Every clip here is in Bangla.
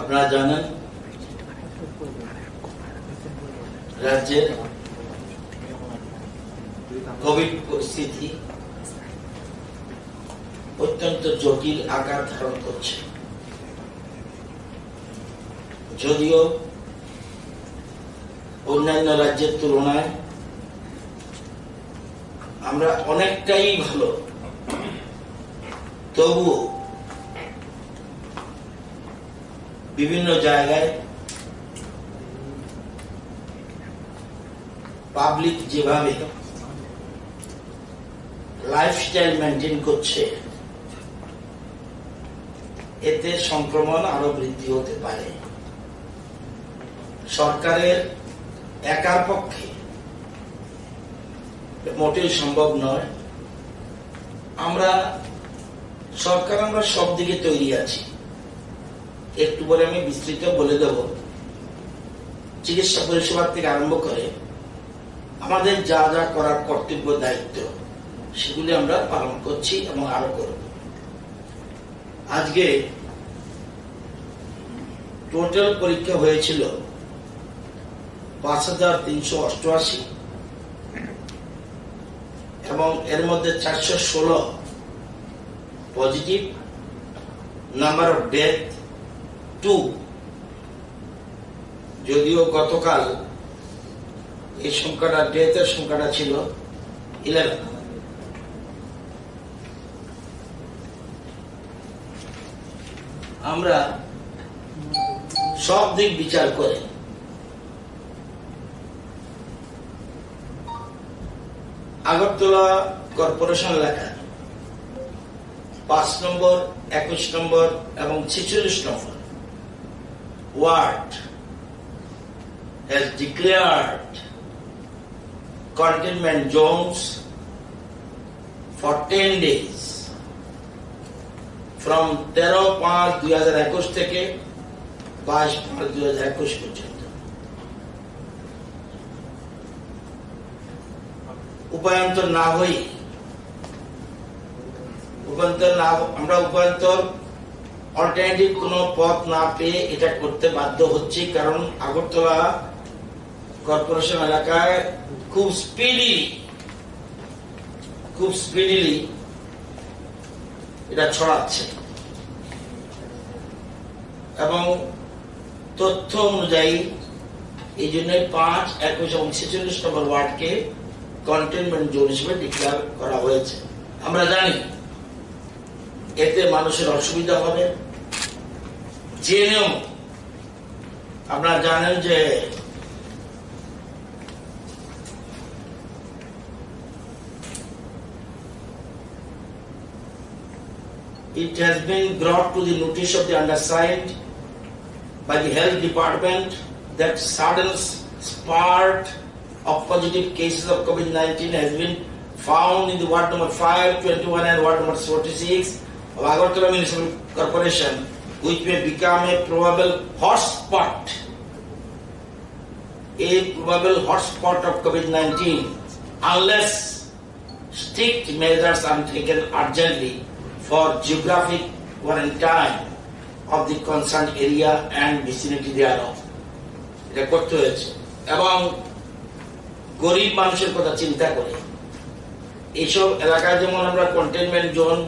আপনারা জানেন রাজ্যের কোভিড পরিস্থিতি অত্যন্ত জটিল আকার ধারণ করছে। যদিও অন্যান্য রাজ্যের তুলনায় আমরা অনেকটাই ভালো, তবুও বিভিন্ন জায়গায় পাবলিক যেভাবে লাইফস্টাইল মেনটেন করছে, এতে সংক্রমণ আরো বৃদ্ধি হতে পারে। সরকারের একার পক্ষে মোটেই সম্ভব নয়। আমরা সব দিকে তৈরি আছি। একটু পরে আমি বিস্তৃত বলে দেব। চিকিৎসা পরিষেবা থেকে আরম্ভ করে আমাদের যা যা করার কর্তব্য দায়িত্ব, সেগুলি আমরা পালন করছি এবং আরো করব। আজকে টোটাল পরীক্ষা হয়েছিল ৫,৩৮৮ এবং এর মধ্যে ৪১৬ পজিটিভ। Number of death 2। যদিও গতকাল এই সংখ্যাটা, ডেথের সংখ্যাটা ছিল 11। আমরা সব দিক বিচার করে আগরতলা কর্পোরেশন এলাকায় 5 নম্বর, 21 নম্বর এবং 46 নম্বর word has declared containment zones for 10 days from 13/5/2021 থেকে 22/5/2021 পর্যন্ত। উপায়ন্তর না হই আমরা অল্টারনেটিভ কোন পথ না পেয়ে এটা করতে বাধ্য হচ্ছি, কারণ আগরতলা কর্পোরেশন এলাকায় খুব স্পিডিলি এটা ছড়াচ্ছে এবং তথ্য অনুযায়ী এই জন্য 5, 21 এবং 46 নম্বর ওয়ার্ডকে কন্টেইনমেন্ট জোন হিসেবে ডিক্লেয়ার করা হয়েছে। আমরা জানি এতে মানুষের অসুবিধা হবে। জেনেও আপনারা জানেন যে it has been brought to the notice of the undersigned by the health department that sudden spurt of positive cases of COVID-19 has been found in the ward number 5, 21 and ward number 46 of Agartala Municipal Corporation, which may become a probable hotspot of COVID-19 unless strict measures are taken urgently for geographic quarantine of the concerned area and vicinity thereof. এটা করতে হয়েছে এবং গরিব মানুষের কথা চিন্তা করে এইসব এলাকায় যেমন আমরা কন্টেইনমেন্ট জোন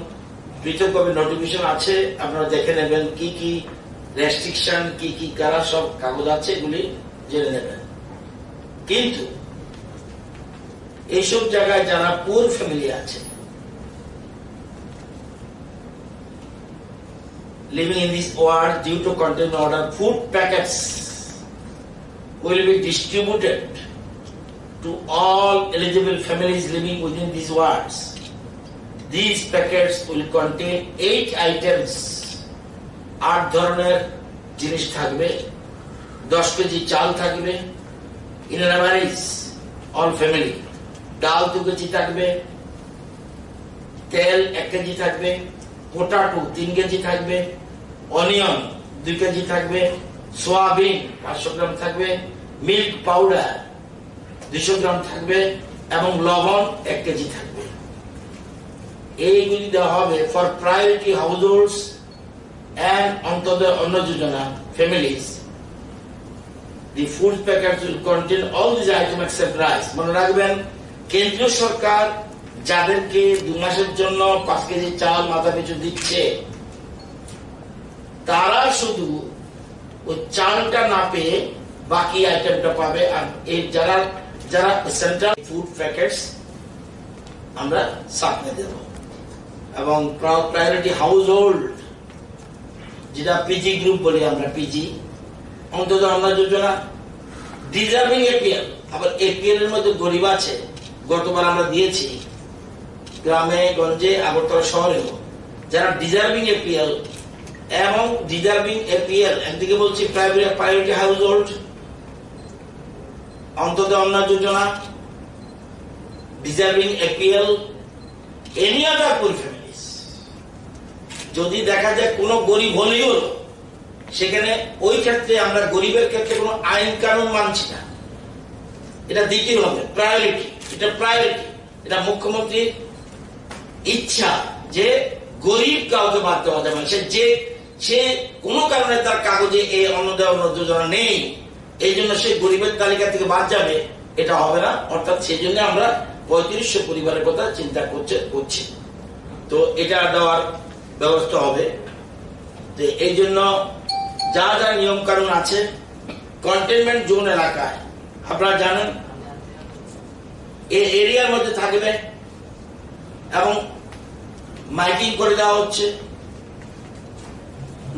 পৃথকভাবে নোটিফিকেশন আছে, আপনারা দেখে নেবেন কি কি রেস্ট্রিকশন, কি কি কারা সব কাগজ আছে, এগুলি জেনে নেবেন। কিন্তু এইসব জায়গায় যারা পুর ফ্যামিলি আছে, living in this ward due to containment order, food packets will be distributed to all eligible families living within these wards. These packets will contain 8 items. 8 ধরনের জিনিস থাকবে, 10 কেজি চাল থাকবে in an average all family, ডাল 2 কেজি থাকবে, তেল 1 কেজি থাকবে, পোটাটো 3 কেজি থাকবে, অনিয়ন 2 কেজি থাকবে, সোয়াবিন 500 গ্রাম থাকবে, মিল্ক পাউডার 200 গ্রাম থাকবে এবং লবণ 1 কেজি থাকবে। এইগুলি দেওয়া হবে for priority হাউসহোল্ডস and Antyodaya Anna Yojana families, the food packets will contain all these items except rice. মনে রাখবেন, কেন্দ্রীয় সরকার যাদেরকে 2 মাসের জন্য 5 কেজি চাল মাথা পিছু দিচ্ছে, তারা শুধু ওই চালটা না পেয়ে বাকি আইটেমটা পাবে। আর এই যারা সেন্ট্রাল ফুড প্যাকেটস আমরা সাপ্লাই দেব। এবং প্রায়োরিটি হাউস হোল্ড, যেটা পিজি গ্রুপ বলি আমরা, পিজি অন্তোদয় অন্ন যোজনা, ডিজার্ভিং এপিএল। আবার এপিএল এর মধ্যে গরিব আছে, গতবার আমরা দিয়েছি গ্রামে গঞ্জে আগরতলা শহরেও, যারা ডিজার্ভিং এপিএল এবং ডিজার্ভিং এপিএল, একদিকে বলছি প্রায়োরিটি হাউস হোল্ড, অন্তোদয় অন্ন যোজনা, ডিজার্ভিং এপিএল, এনি আদার পুর ফ্যামিলিজ। যদি দেখা যায় কোনো গরিব হলেই হলো, সেখানে ওই ক্ষেত্রে আমরা গরিবের ক্ষেত্রে কোনো আইন কানুন মানছি না, এটা দিতেই হবে, প্রায়োরিটি। এটা প্রায়োরিটি, এটা মুখ্যমন্ত্রীর ইচ্ছা যে গরিব কাউকে বাদ দেওয়া যাবে না। সে কোনো কারণে তার কাগজে এই অন্নদায় অন্ন যোজনা নেই, এই জন্য সে গরিবের তালিকা থেকে বাদ যাবে, এটা হবে না। অর্থাৎ সেই জন্য আমরা 3500 পরিবারের কথা চিন্তা করছি। তো এটা দেওয়ার ব্যবস্থা হবে। তো এই জন্য যা যা নিয়ম কানুন আছে, কন্টেনমেন্ট জোন এলাকায় আপনারা জানেন এই এরিয়ার মধ্যে থাকবে এবং মাইকিং করে দেওয়া হচ্ছে,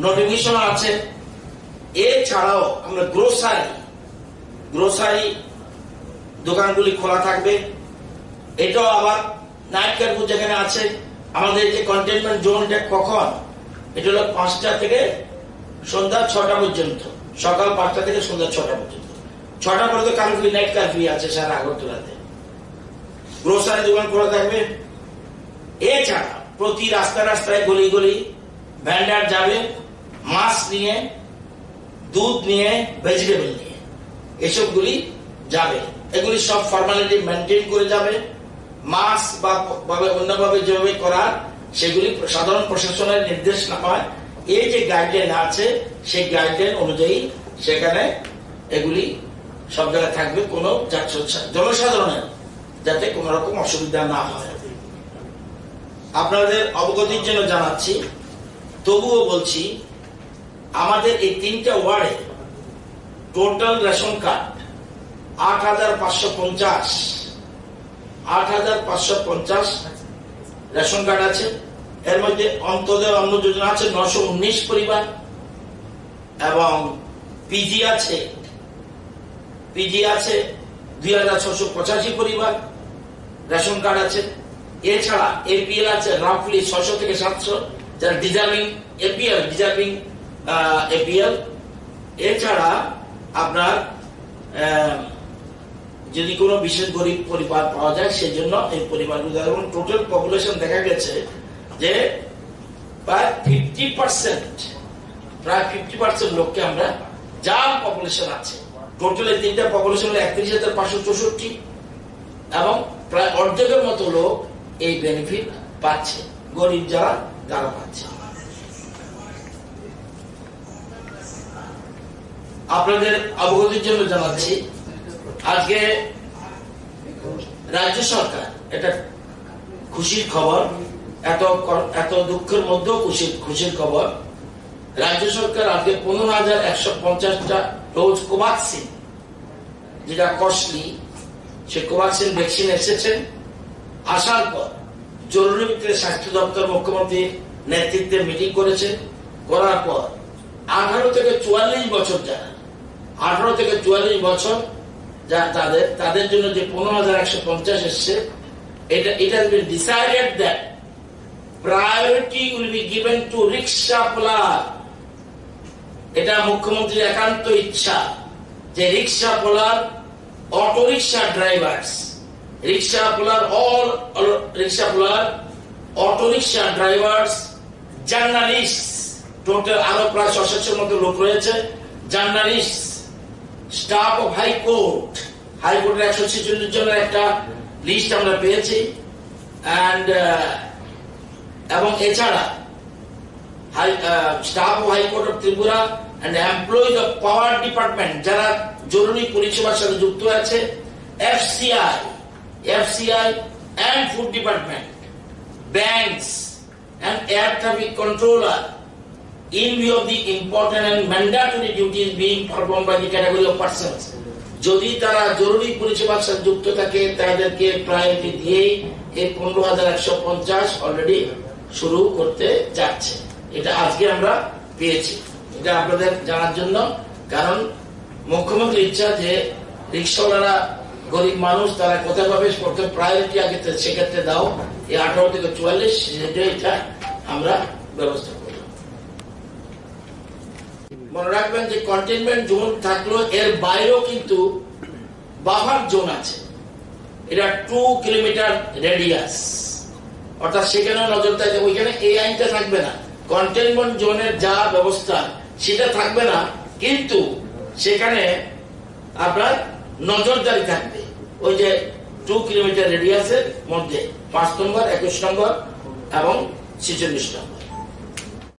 নোটিফিকেশন আছে। এছাড়াও আমরা গ্রোসারি দোকানগুলি খোলা থাকবে। এটাও আবার নাইট কার্ফিউ যেখানে আছে, আমাদের যে কন্টেনমেন্ট জোন, এটা কখন? এটা হলো 5টা থেকে সন্ধ্যা 6টা পর্যন্ত, সকাল 5টা থেকে সন্ধ্যা 6টা পর্যন্ত। 6টা পর্যন্ত কার্ফিউ, নাইট কার্ফিউ আছে সারা আগরতলাতে। গ্রোসারি দোকান খোলা থাকবে। এছাড়া প্রতি রাস্তায় গলি গলি ভ্যান্ডার যাবে, মাছ নিয়ে, দুধ নিয়ে, ভেজিটেবল নিয়ে, এসবগুলি যাবে। এগুলি সব ফর্মালিটি মেনটেন করে যাবে। মাছ বা অন্যভাবে যেভাবে করার, সেগুলি সাধারণ প্রশাসনের নির্দেশ না হয়। এই যে গাইডলাইন আছে, সেই গাইডলাইন অনুযায়ী সেখানে এগুলি সব জায়গায় থাকবে। কোনো জনসাধারণের যাতে কোন রকম অসুবিধা না হয়। আপনাদের অবগতির জন্য জানাচ্ছি, তবুও বলছি, আমাদের এই 3টা ওয়ার্ডে total ration card 8,550 ration card আছে। এর মধ্যে অন্তোদয় অন্ন যোজনা আছে 919 পরিবার, এবং পিজি আছে 2685 পরিবার রেশন কার্ড আছে। এছাড়া এপিএল আছে রাফলি 600 থেকে 700, যারা ডিজার্ভিং এপিএল। এছাড়া আপনার যদি কোনো বিশেষ গরিব পরিবার পাওয়া যায়, সেজন্য এই পরিবারগুলো, টোটাল পপুলেশন দেখা গেছে যে প্রায় 50% লোককে আমরা, যা পপুলেশন আছে টোটাল এই 3টা পপুলেশন 31,564, এবং প্রায় অর্ধেকের মতো লোক এই বেনিফিট পাচ্ছে। গরিব যারা, তারা পাচ্ছে। আপনাদের অবগতির জন্য জানাচ্ছি, আজকে রাজ্য সরকার, এটা খুশির খবর, এত দুঃখের মধ্যেও খুশির খবর, রাজ্য সরকার আজকে 15,150টা ডোজ কোভাক্সিন, যেটা কস্টলি, সে কোভাক্সিন ভ্যাকসিন এসেছেন। আসার পর জরুরি ভিত্তিতে স্বাস্থ্য দপ্তর মুখ্যমন্ত্রীর নেতৃত্বে মিটিং করেছে। করার পর 18 থেকে 44 বছর, যারা 18 থেকে 44 বছর তাদের জন্য যে 15,150 এসছে, it has been decided that priority will be given to rickshaw puller. এটা মুখ্যমন্ত্রীর একান্ত ইচ্ছা যে rickshaw puller, auto rickshaw drivers, auto rickshaw drivers, journalist, total আরো প্রায় 600-এর মতো লোক রয়েছে, জার্নালিস্ট, স্টাফ অফ হাইকোর্টের 146 জনের একটা লিস্ট আমরা পেয়েছি। এবং এছাড়া staff of High Court of Tripura and employees of Power Department যারা জরুরি পরিষেবার সাথে যুক্ত আছে, FCI and Food Department, banks and air traffic controller, in view of the important and mandatory duties being performed by the category of persons. যদি তারা জরুরি পরিষেবার সাথে যুক্ত থাকে তাদেরকে প্রায়োরিটি দিয়ে এই 15,150 অলরেডি শুরু করতে যাচ্ছে। এটা আজকে আমরা পেয়েছি, এটা আপনাদের জানার জন্য। কারণ মুখ্যমন্ত্রীর ইচ্ছা যে রিক্সাওয়ালারা গরিব মানুষ, তারা কোথায় পাবে, প্রথম প্রায়োরিটি আগে সেক্ষেত্রে দাও। এই 18 থেকে 44 এটা আমরা ব্যবস্থা করলাম। মনে রাখবেন যে কন্টেইনমেন্ট জোন থাকলো, এর বাইরেও কিন্তু বাফার জোন আছে। এটা 2 কিলোমিটার রেডিয়াস, অর্থাৎ সেখানেও নজর থাকবে। ওইখানে এই আইনটা থাকবে না, কন্টেইনমেন্ট জোনের যা ব্যবস্থা সেটা থাকবে না, কিন্তু সেখানে আপনার নজরদারি থাকবে। ওই যে 2 কিলোমিটার রেডিয়াসের মধ্যে 5 নম্বর, 21 নম্বর এবং 46 নম্বর।